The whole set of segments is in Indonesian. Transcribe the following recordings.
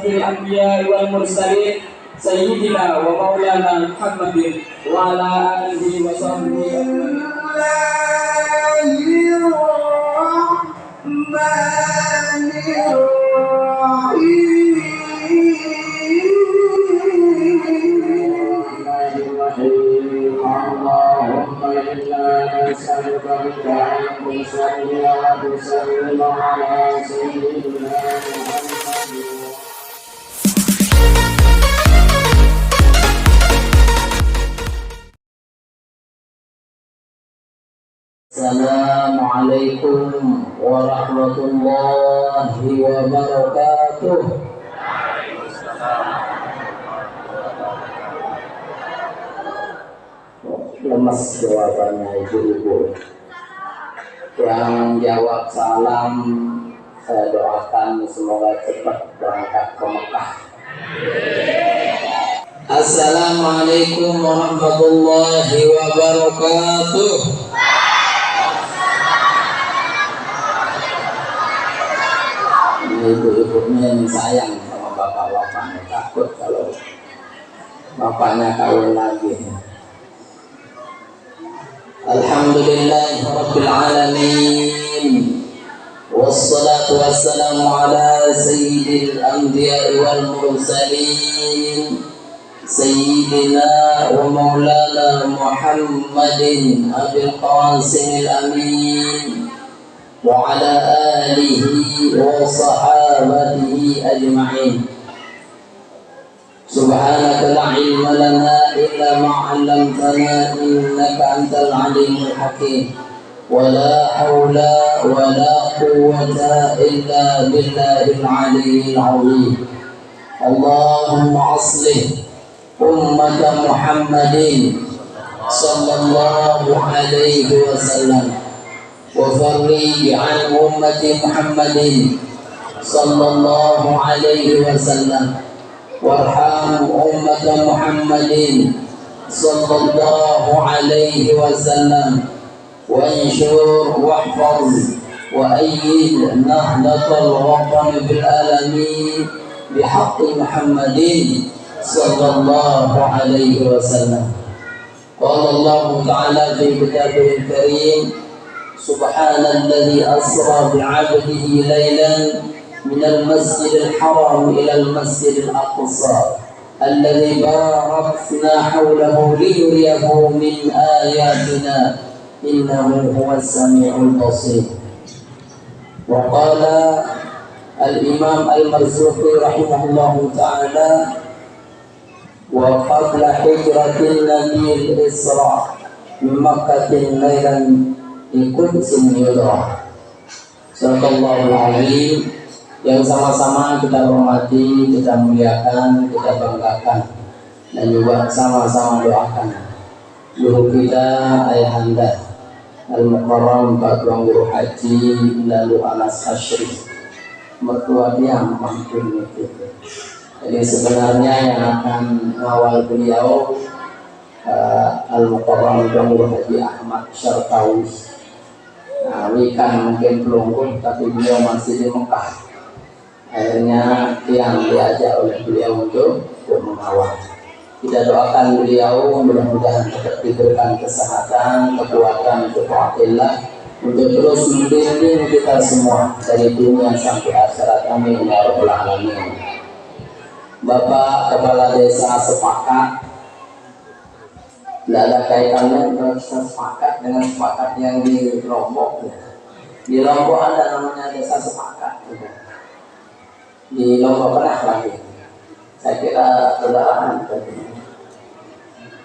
asyrafil anbiya'i wal mursalin sayyidina wa maulana Muhammadin wa ala alihi wa sahbihi Allahumma inna nas'aluka al-huda wa salli ala sayyidina Assalamualaikum warahmatullahi wabarakatuh. Lemes jawabannya ibu-ibu. Yang jawab salam saya doakan semoga cepat berangkat ke Mekah. Assalamualaikum warahmatullahi wabarakatuh. Ibu-ibunya yang sayang sama bapak-bapaknya, takut kalau bapaknya kawin lagi. Alhamdulillahirabbil alamin. Wassalatu wassalamu ala sayyidil anbiya'i wal mursalin sayyidina wa maulana Muhammadin abil qasimil amin wa ala alihi wa sahabatihi ajma'in. Subhanaka la ilma lana illa ma 'allamtana innaka antal alimul hakim. Wa la haula wa la quwwata illa billahil aliyyil 'azim. Allahumma aslih ummata Muhammadin sallallahu alaihi wasallam wa farrij 'an ummati Muhammadin sallallahu alaihi wasallam. Warham ummat Muhammadin sallallahu alaihi wasallam wa anshur wahfaz wa ayyid nahdatal watan bil alamin bihaqqi Muhammadin sallallahu alaihi wasallam. Qala Allah ta'ala fi kitabihil karim subhanalladzi asra bi'abdihi laylan من المسجد الحرام إلى المسجد الأقصى الذي باركنا حوله لنريه من آياتنا إنه هو السميع البصير. وقال الإمام المرزوقي رحمه الله تعالى وقبل هجرة النبي الإسراء من مكة ليلا لقدس يدعى. صدق الله العظيم. Yang sama-sama kita hormati, kita muliakan, kita banggakan, dan juga sama-sama doakan guru kita Ayahanda Al-Mukarram Pak Tuan Guru Haji Lalu Anas Ashrif, mertua dia mampun itu. Jadi sebenarnya yang akan mengawal beliau Al-Mukarram Tuan Guru Haji Ahmad Syarkawi. Nah, Wikan mungkin belum, tapi beliau masih di Mekah. Akhirnya yang diajak oleh beliau untuk mengawal. Kita doakan beliau mudah-mudahan tetap diberikan kesehatan, kekuatan, kekuatan untuk terus membimbing kita semua dari dunia sampai akhirat. Amin ya rabbal alamin. Bapak Kepala Desa sepakat, tidak ada kaitannya dengan sepakat dengan sepakat yang di Lombok. Di Lombok ada namanya desa sepakat. Di Lombok pernah lagi. Saya kira saudara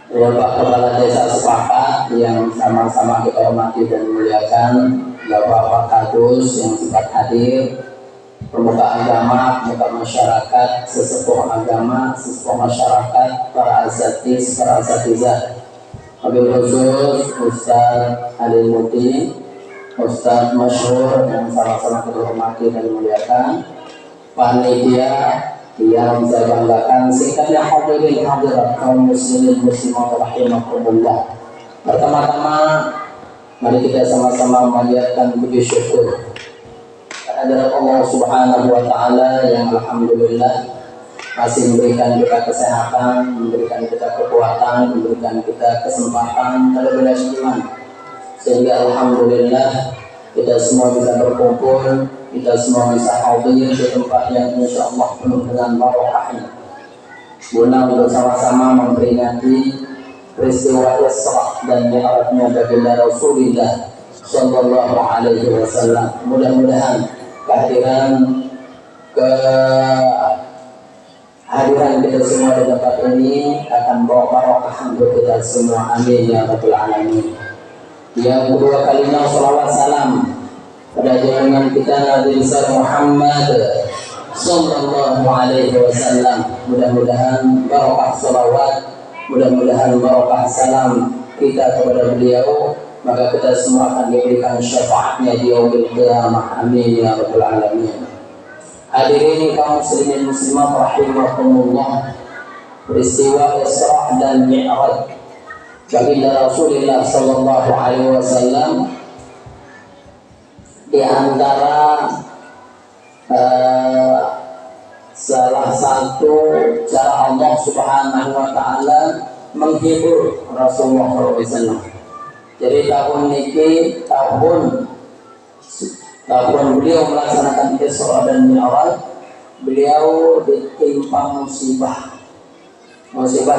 ya Pak Kepala Desa sepakat yang sama-sama kita hormati dan muliakan, Bapak Kadus yang sempat hadir, pemuka agama, pemuka masyarakat, sesepuh agama, sesepuh masyarakat, para asatis, para asatizah, wabil khusus Ustaz Ali Muti, Ustaz Masyhur yang sama-sama kita hormati dan muliakan, panitia yang saya banggakan, singkatnya hadirin hadirat kaum muslimin muslimat rahimakumullah. Pertama-tama mari kita sama-sama mengiyakan puji syukur kehadirat Allah Subhanahu wa taala yang alhamdulillah masih memberikan kita kesehatan, memberikan kita kekuatan, memberikan kita kesempatan terhadap iman. Sehingga alhamdulillah kita semua bisa berkumpul, kita semua bisa hadir di tempat yang insya Allah penuh dengan barokahnya. Guna untuk sama-sama memperingati peristiwa Isra dan Mi'rajnya baginda Rasulullah Sallallahu Alaihi Wasallam. Mudah-mudahan kehadiran kita semua di tempat ini akan bawa barokah untuk kita semua. Amin ya rabbal alamin. Yang kedua kalinya salawat salam pada junjungan kita Nabi besar Muhammad Sallallahu Alaihi Wasallam. Mudah-mudahan barokah salawat, mudah-mudahan barokah salam kita kepada beliau, maka kita semua akan diberikan syafaatnya di yaumil qiyamah. Amin ya rabbal alamin. Hadirin kaum muslimin muslimat rahimakumullah, peristiwa Isra dan Mi'raj baginda Rasulullah Sallallahu Alaihi Wasallam di antara salah satu cara Allah Subhanahu Wa Taala menghibur Rasulullah SAW. Jadi tahun ini tahun beliau melaksanakan Isra dan Mi'raj, beliau ditimpa musibah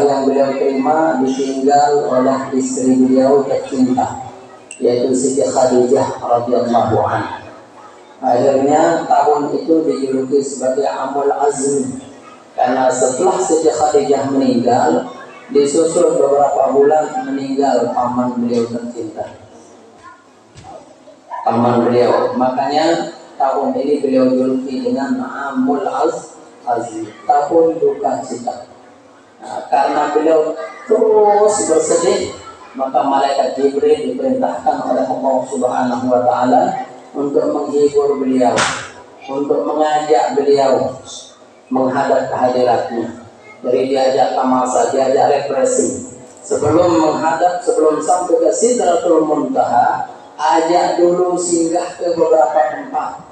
yang beliau terima, ditinggal oleh istri beliau tercinta, yaitu Siti Khadijah radhiyallahu anha. Akhirnya tahun itu dijuluki sebagai Amul Azmi, karena setelah Siti Khadijah meninggal, disusul beberapa bulan meninggal paman beliau tercinta, paman beliau. Makanya tahun ini beliau juluki dengan Amul Azmi, tahun duka cita. Nah, karena beliau terus bersedih, maka malaikat Jibril diperintahkan oleh Allah Subhanahu Wa Taala untuk menghibur beliau, untuk mengajak beliau menghadap kehadiratnya. Jadi diajak tamasa, diajak represi. Sebelum menghadap, sebelum sampai ke Sidratul Muntaha, ajak dulu singgah ke beberapa tempat.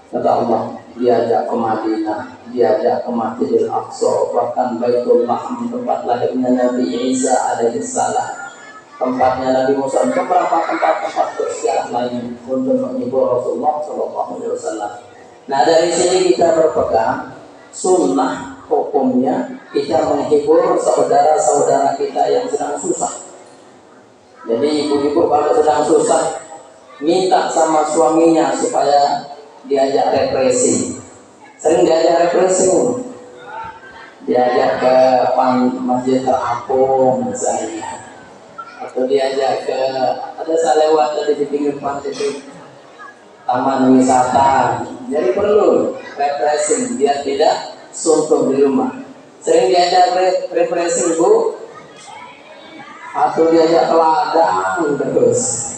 Kata Allah, diajak ke Madinah, diajak ke Masjidil Aqsa, bahkan Baitul Laham, tempat lahirnya Nabi Isa alaihissalam, tempatnya Nabi Musa, beberapa tempat-tempat bersejarah lain untuk menghibur Rasulullah SAW. Nah, dari sini kita berpegang sunnah hukumnya kita menghibur saudara-saudara kita yang sedang susah. Jadi ibu-ibu kalau sedang susah, minta sama suaminya supaya diajak represi. Sering diajak represi, diajak ke masjid terapung misalnya, atau diajak ke, ada saya lewat tadi di pinggir pantai itu taman wisata. Jadi perlu represi biar tidak suntuk di rumah. Sering diajak represi bu, atau diajak ke ladang terus.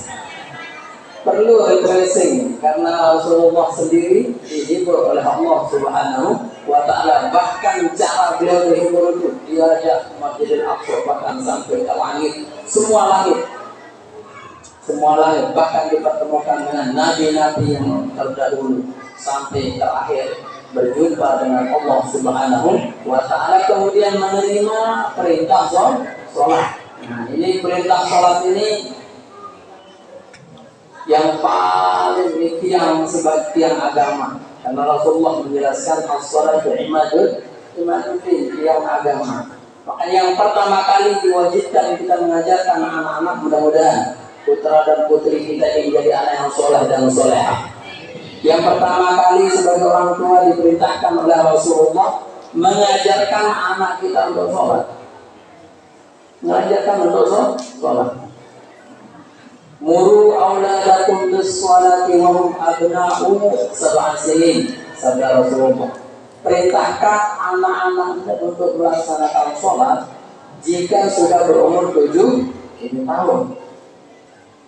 Perlu refreshing karena Rasulullah sendiri dihibur oleh Allah Subhanahu Wa Taala. Bahkan cara beliau dihibur itu diajak Masjidil Aqsa, bahkan sampai ke langit, semua langit, bahkan dipertemukan dengan nabi-nabi yang terdahulu sampai terakhir berjumpa dengan Allah Subhanahu Wa Taala. Kemudian menerima perintah sholat. Nah, ini perintah sholat ini yang paling tiang sebagai tiang agama, karena Rasulullah menjelaskan as-shalatu imadul tiang agama. Makanya yang pertama kali diwajibkan kita mengajarkan anak-anak, mudah-mudahan putra dan putri kita yang menjadi anak yang soleh dan solehah. Yang pertama kali sebagai orang tua diperintahkan oleh Rasulullah mengajarkan anak kita untuk sholat, mengajarkan untuk sholat. Muru auladakum bis-sholati wa hum abna'u sab'a sinin, sabda Rasulullah. Perintahkan anak-anak untuk melaksanakan sholat jika sudah berumur 7 tahun.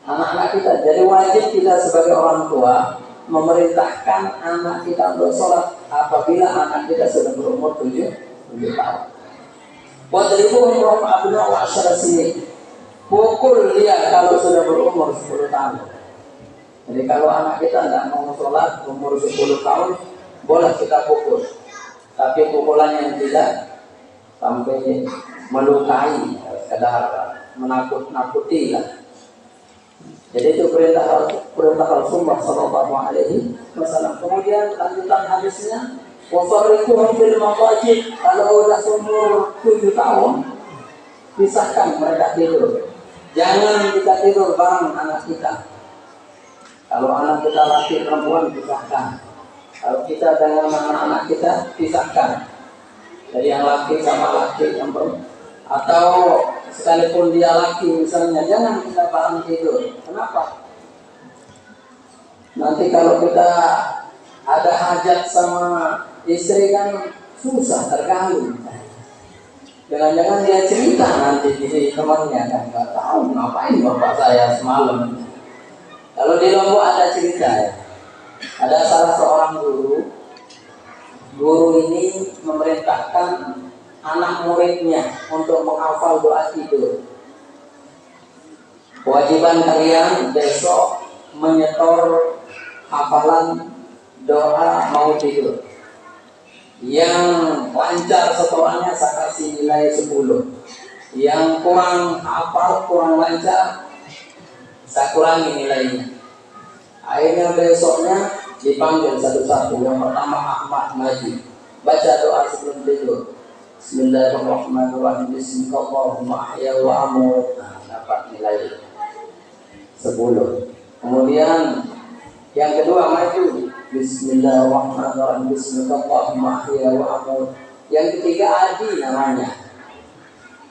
Anak-anak kita, jadi wajib kita sebagai orang tua memerintahkan anak kita untuk sholat apabila anak kita sudah berumur 7 tahun. Wadribuhum wa hum abna'u 10 sinin. Pukul dia kalau sudah berumur 10 tahun. Jadi kalau anak kita tidak mau sholat umur 10 tahun, boleh kita pukul. tapi pukulan yang tidak sampai melukai, sekedar menakut-nakuti lah. Jadi itu perintah Rasulullah Shallallahu Alaihi Wasallam. Kemudian lanjutan hadisnya, wasariquhum fil maqajid, kalau udah umur 7 tahun, pisahkan mereka tidur. Jangan kita tidur bareng anak kita. Kalau anak kita laki perempuan, pisahkan. Kalau kita dengan anak-anak kita, pisahkan. Jadi yang laki sama laki, yang perempuan. Atau sekalipun dia laki misalnya, jangan kita bareng tidur. Kenapa? Nanti kalau kita ada hajat sama istri kan susah, terganggu. Jangan-jangan dia cerita nanti di temannya kan, nggak tahu ngapain bapak saya semalam. Kalau di Lombok ada cerita ya, ada salah seorang guru ini memerintahkan anak muridnya untuk menghafal doa tidur. Kewajiban kalian besok menyetor hafalan doa mau tidur. Yang lancar setorannya saya kasih nilai 10. Yang kurang hafal, kurang lancar, saya kurangi nilainya. Akhirnya besoknya dipanggil satu-satu. Yang pertama Ahmad maju, baca doa sebelum tidur. Bismillahirrahmanirrahim. Bismillahirrahmanirrahim. Ya wa amut. Dapat nilai 10. Kemudian yang kedua maju. Bismillahirrahmanirrahim. Bismillahirrahmanirrahim. Ya wa amut. Yang ketiga Adi namanya.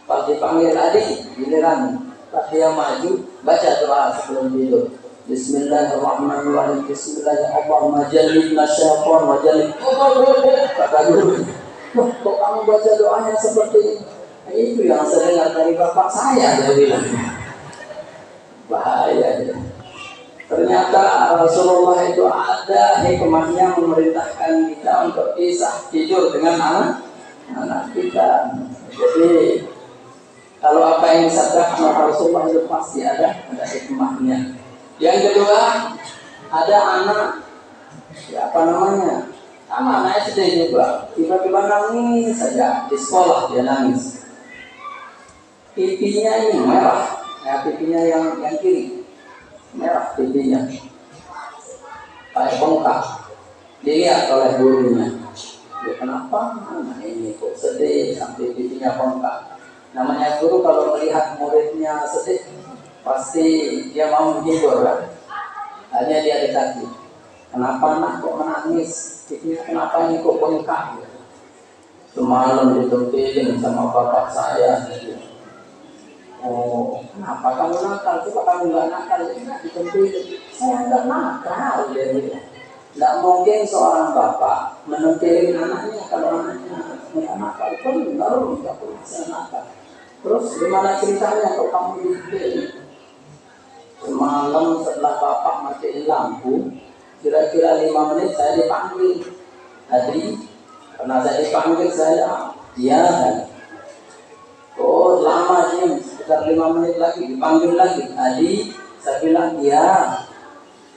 Pas dipanggil Adi, giliran pas dia maju, baca doa sebelum tidur. Bismillahirrahmanirrahim. Bismillahirrahmanirrahim. Jannibna syaitan wa jannib. Kata guru, kok kamu baca doanya seperti ini? Itu yang saya dengar dari bapak saya, dia bilang. Bahaya ya. Ternyata Rasulullah itu ada hikmahnya memerintahkan kita untuk pisah tidur dengan anak kita. Jadi kalau apa yang disabdakan Rasulullah itu pasti ada hikmahnya. Yang kedua, ada anak, ya apa namanya? Sama anak SD juga, tiba-tiba nangis saja di sekolah, dia nangis. Pipinya ini merah, ya pipinya yang kiri merah pipinya, kayak bengkak. Dilihat oleh gurunya, ya kenapa? Nah, ini kok sedih sampai pipinya bengkak. Namanya guru kalau melihat muridnya sedih, pasti dia mau menghibur kan. Hanya dia dekati. Kenapa nak kok menangis? Kenapa ini kok bengkak? Semalam ditempelin sama bapak saya. Oh, kenapa kamu nakal? Coba kamu nggak nakal, ya ditempelin. Saya nggak nakal, dia bilang. Nggak mungkin seorang bapak menempelin anaknya kalau anaknya nggak nakal. Benar, nggak bisa nakal. Terus gimana ceritanya kalau kamu ditempelin? Semalam setelah bapak matiin lampu, kira-kira 5 menit saya dipanggil. Tadi karena saya dipanggil saya, iya kan? Oh lama sih, sekitar 5 menit lagi dipanggil lagi. Tadi saya bilang iya.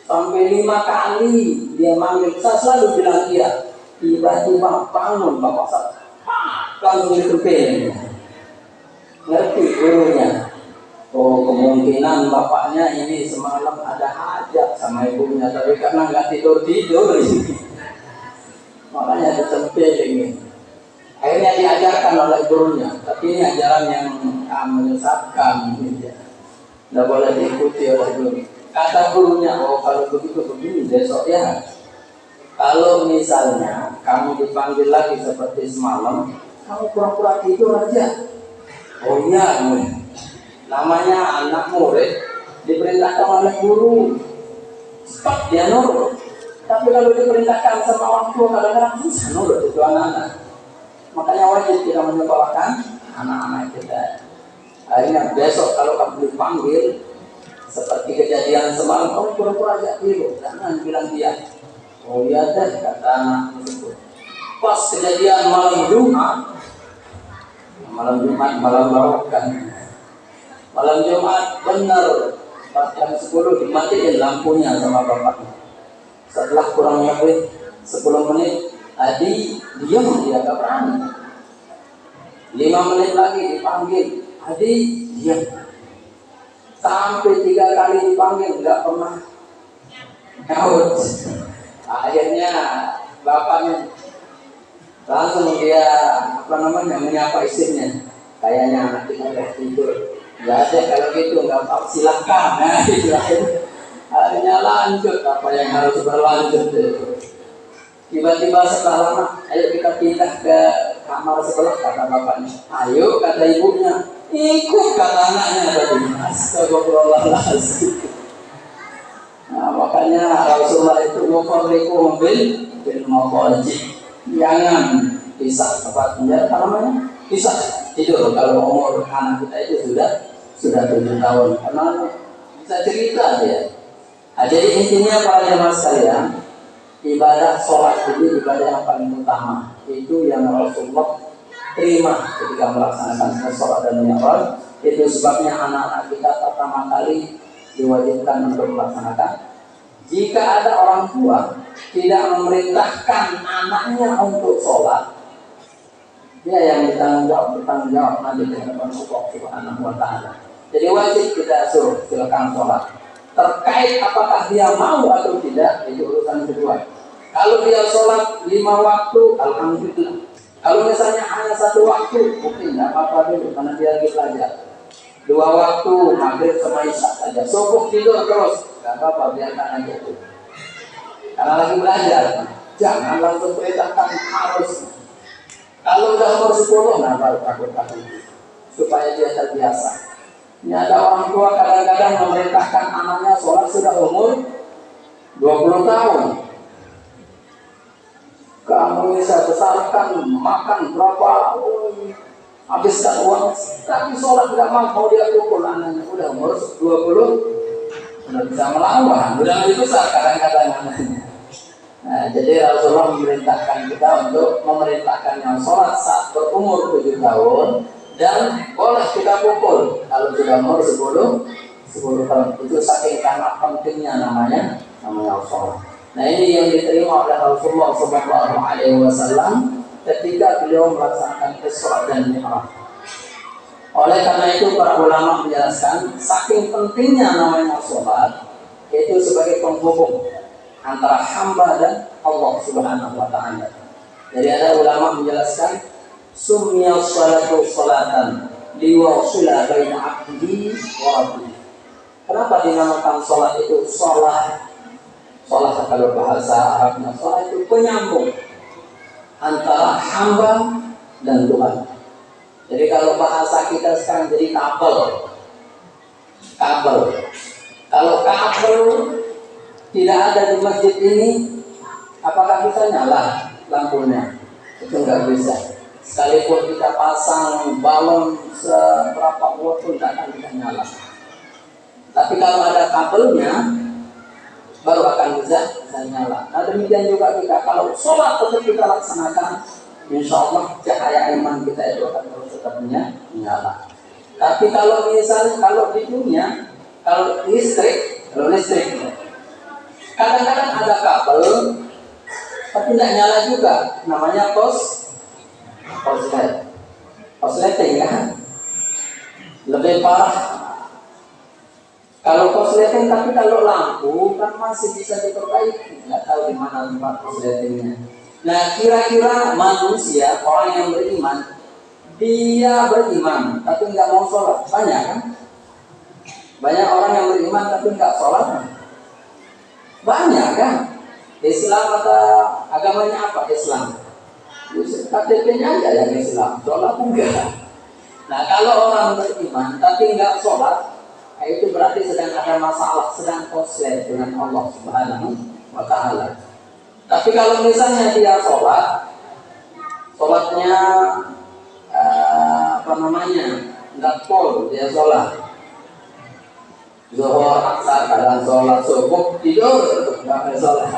Sampai 5 kali dia manggil, saya selalu bilang iya. Tiba-tiba bangun bapak saya, langsung ditempelin. Ngerti gurunya. Oh kemungkinan bapaknya ini semalam ada hajat sama ibunya, tapi karena nggak tidur makanya ditempelin. Akhirnya diajarkan oleh gurunya, tapi ini ajaran yang menyesatkan, nggak boleh diikuti oleh guru. Kata gurunya, oh kalau begitu begini besok ya. Kalau misalnya kamu dipanggil lagi seperti semalam, kamu pura-pura tidur aja. Oh iya, namanya anak murid diperintahkan oleh guru, cepat dia nurut. Tapi kalau diperintahkan sama orang tua kadang-kadang susah nurut itu anak-anak. Makanya wajib kita menyekolahkan anak-anak kita. Akhirnya besok kalau kamu dipanggil seperti kejadian semalam, kamu pura-pura aja tidur, jangan bilang dia. Oh iya deh, kata anak tersebut. Pas kejadian malam Jumat malam barokah. Malam Jumat benar pas jam 10 dimatiin lampunya sama bapaknya. Setelah kurang lebih 10 menit Adi diam, dia gak berani. 5 menit lagi dipanggil, Adi diam. Sampai 3 kali dipanggil nggak pernah nyaut. Akhirnya bapaknya langsung dia menyapa istrinya. Kayaknya anak kita udah tidur. Nggak ada kalau gitu, nggak apa, silakan. Nah, akhirnya lanjut apa yang harus berlanjut. Tiba-tiba setelah lama, ayo kita pindah ke kamar sebelah, kata bapaknya. Ayo, kata ibunya. Ikut, kata anaknya tadi. Astagfirullahaladzim. Nah, makanya Rasulullah itu mufarriqu bil mawajib. Jangan pisah tempat penjara, apa namanya? Pisah tidur kalau umur anak kita itu sudah 7 tahun. Karena bisa cerita dia. Nah, jadi intinya para jemaah sekalian, ibadah sholat ini ibadah yang paling utama. Itu yang Rasulullah terima ketika melaksanakan sholat dan mi'raj. Itu sebabnya anak-anak kita pertama kali diwajibkan untuk melaksanakan. Jika ada orang tua tidak memerintahkan anaknya untuk sholat, dia yang bertanggung jawab nanti di hadapan Allah Subhanahu wa Ta'ala. Jadi wajib kita suruh silakan sholat. Terkait apakah dia mau atau tidak, itu urusan kedua. Kalau dia sholat 5 waktu, alhamdulillah. Kalau misalnya hanya 1 waktu, mungkin tidak apa-apa dulu karena dia lagi belajar. 2 waktu, maghrib sama isya saja. Subuh tidur terus, tidak apa-apa, biarkan aja itu. Karena lagi belajar, jangan langsung perintahkan harus. Kalau udah umur 10, nah baru takut-takut supaya dia terbiasa. Ini ada orang tua kadang-kadang memerintahkan anaknya sholat sudah umur 20 tahun. Kamu bisa besarkan, makan berapa, habiskan uang, tapi sholat tidak mau dia pukul anaknya. Udah umur 20, sudah bisa melawan, udah lebih besar kadang-kadang anaknya. Nah, jadi Rasulullah memerintahkan kita untuk memerintahkan yang sholat saat berumur 7 tahun dan boleh kita pukul kalau sudah umur 10 tahun. Itu saking karena pentingnya namanya sholat. Nah, ini yang diterima oleh Rasulullah SAW ketika beliau melaksanakan Isra dan Mi'raj. Oleh karena itu para ulama menjelaskan saking pentingnya namanya sholat, yaitu sebagai penghubung antara hamba dan Allah Subhanahu wa Ta'ala. Jadi ada ulama menjelaskan summiya sholatu sholatan liwasila baina abdihi wa rabbih. Kenapa dinamakan sholat itu sholat? Sholat kalau bahasa Arabnya sholat itu penyambung antara hamba dan Tuhan. Jadi kalau bahasa kita sekarang jadi kabel. Kalau kabel tidak ada di masjid ini, apakah bisa nyala lampunya? Itu nggak bisa. Sekalipun kita pasang balon seberapa watt pun tidak akan bisa nyala. Tapi kalau ada kabelnya, baru akan bisa nyala. Nah, demikian juga kita kalau sholat tetap kita laksanakan, insya Allah cahaya iman kita itu akan terus tetap menyala. Tapi kalau misalnya kalau di dunia, kalau listrik, kadang-kadang ada kabel tapi tidak nyala juga, namanya korsleting kan, lebih parah. Kalau korsleting, tapi kalau lampu kan masih bisa diperbaiki, nggak tahu di mana tempat korsletingnya. Nah, kira-kira manusia, orang yang beriman, dia beriman tapi nggak mau sholat, banyak kan? Banyak orang yang beriman tapi nggak sholat, banyak kan? Islam atau agamanya apa? Islam. KTP-nya aja yang Islam, sholat enggak. Nah, kalau orang beriman tapi nggak sholat, itu berarti sedang ada masalah, sedang konslet dengan Allah Subhanahu wa Ta'ala. Tapi kalau misalnya dia sholatnya nggak full, dia sholat zuhur, asar, kadang sholat subuh, tidur, nggak ada sholat.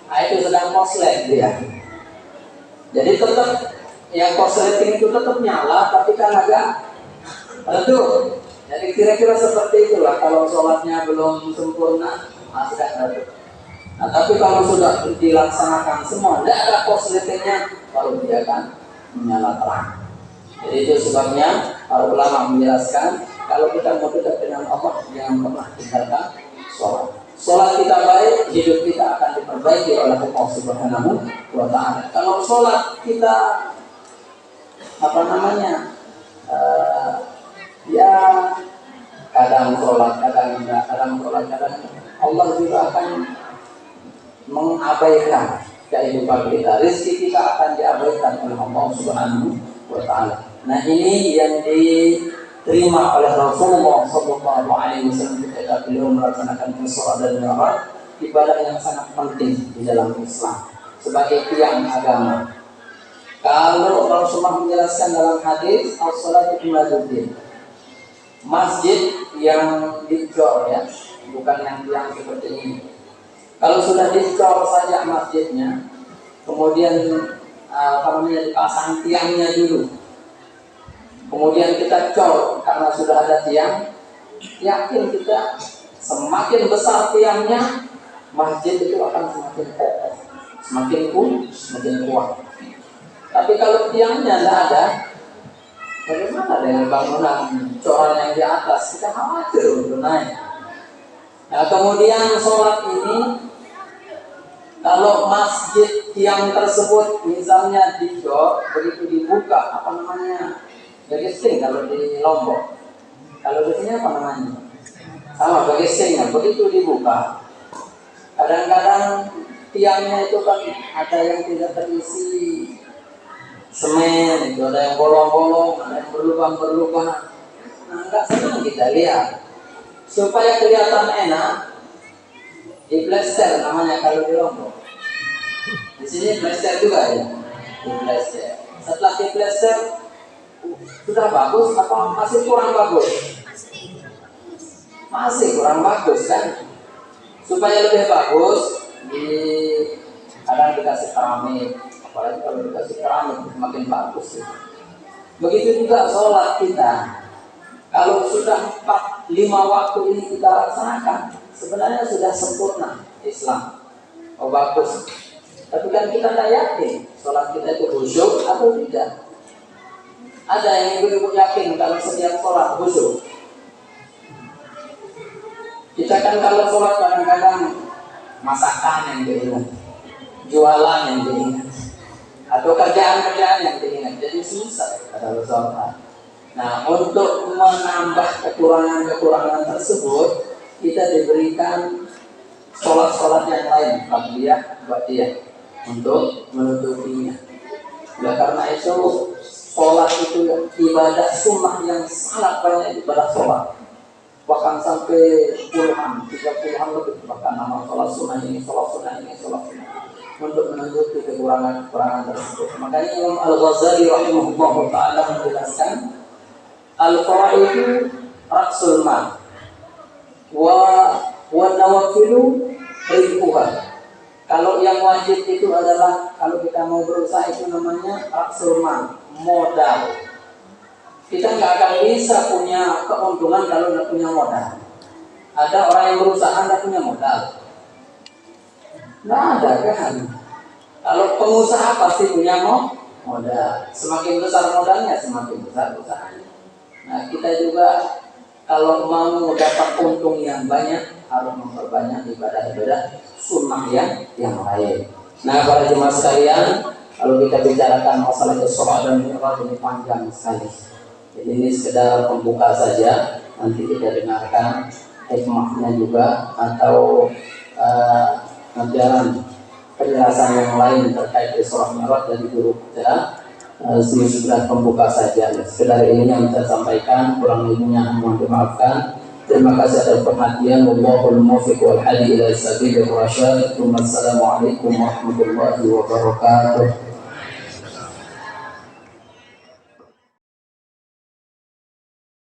Nah, itu sedang konslet dia. Jadi tetap yang konsleting itu tetap nyala, tapi kan agak redup. Jadi kira-kira seperti itulah kalau sholatnya belum sempurna, masih redup. Nah, tapi kalau sudah dilaksanakan semua, tidak ada korsletingnya, baru dia akan menyala terang. Jadi itu sebabnya para ulama menjelaskan, kalau kita mau dekat dengan Allah, jangan pernah tinggalkan sholat. Sholat kita baik, hidup kita akan diperbaiki oleh Allah Subhanahu wa Ta'ala. Kalau sholat kita ya kadang sholat, kadang enggak, kadang sholat, kadang Allah juga akan mengabaikan kehidupan kita. Rezeki kita akan diabaikan oleh Allah Subhanahu wa Ta'ala. Nah, ini yang diterima oleh Rasulullah Sallallahu Alaihi Wasallam ketika beliau melaksanakan Isra dan Mi'raj, ibadah yang sangat penting di dalam Islam sebagai tiang agama. Kalau Rasulullah menjelaskan dalam hadis, as-salatu imaduddin, masjid yang dicor, ya, bukan yang tiang seperti ini. Kalau sudah dicor saja masjidnya, kemudian dipasang tiangnya dulu, kemudian kita cor karena sudah ada tiang, yakin kita semakin besar tiangnya, masjid itu akan semakin kokoh, semakin kuat. Tapi kalau tiangnya tidak ada, bagaimana dengan bangunan coran yang di atas? Kita khawatir untuk naik. Nah, kemudian sholat ini, kalau masjid tiang tersebut misalnya dijor, begitu dibuka, begesing kalau di Lombok. Kalau di sini apa namanya? Sama, begesing. Begitu dibuka, kadang-kadang tiangnya itu kan ada yang tidak terisi semen, itu ada yang bolong-bolong, ada yang berlubang-berlubang. Nah, enggak senang kita lihat. Supaya kelihatan enak, diplester namanya kalau di Lombok. Di sini plester juga ya, diplester. Setelah diplester, sudah bagus atau masih kurang bagus? Masih kurang bagus kan? Supaya lebih bagus, kadang dikasih keramik. Apalagi kalau dikasih keramik semakin bagus ya. Begitu juga sholat kita. Kalau sudah 4-5 waktu ini kita laksanakan, sebenarnya sudah sempurna Islam. Oh bagus. Tapi kan kita tidak yakin sholat kita itu khusyuk atau tidak. Ada yang ibu-ibu yakin kalau setiap sholat khusyuk. Kita kan kalau sholat kadang-kadang masakan yang diingat, jualan yang diingat, atau kerjaan-kerjaan yang diingat, jadi susah kalau sholat. Nah, untuk menambah kekurangan-kekurangan tersebut, kita diberikan sholat-sholat yang lain, ba'diyah, untuk menutupinya. Ya, karena itu sholat itu ibadah sunnah yang sangat banyak ibadah sholat. Bahkan sampai puluhan, 30-an lebih, bahkan nama sholat sunnah ini, sholat sunnah ini, sholat sunnah, untuk menutupi kekurangan-kekurangan tersebut. Makanya Imam Al-Ghazali rahimahullah ta'ala menjelaskan, al-faraidu ra'sul mal wa nawafilu ribuhan. Kalau yang wajib itu adalah, kalau kita mau berusaha itu namanya ra'sul mal, modal. Kita nggak akan bisa punya keuntungan kalau nggak punya modal. Ada orang yang berusaha nggak punya modal? Nggak ada kan? Kalau pengusaha pasti punya modal. Semakin besar modalnya, semakin besar usahanya. Nah, kita juga kalau mau dapat untung yang banyak, harus memperbanyak ibadah-ibadah sunnah yang lain. Nah, para jemaah sekalian, kalau kita bicarakan masalah Isra dan Mi'raj ini panjang sekali. Jadi ini sekedar pembuka saja. Nanti kita dengarkan hikmahnya juga atau ajaran penjelasan yang lain terkait Isra Mi'raj dari guru kita. Sekedar pembuka saja. Sekedar ini yang saya sampaikan, kurang lebihnya mohon dimaafkan. Terima kasih atas perhatian. Wallahul muwaffiq wal hadi ila sabilir rasyad. Wassalamualaikum warahmatullahi wabarakatuh.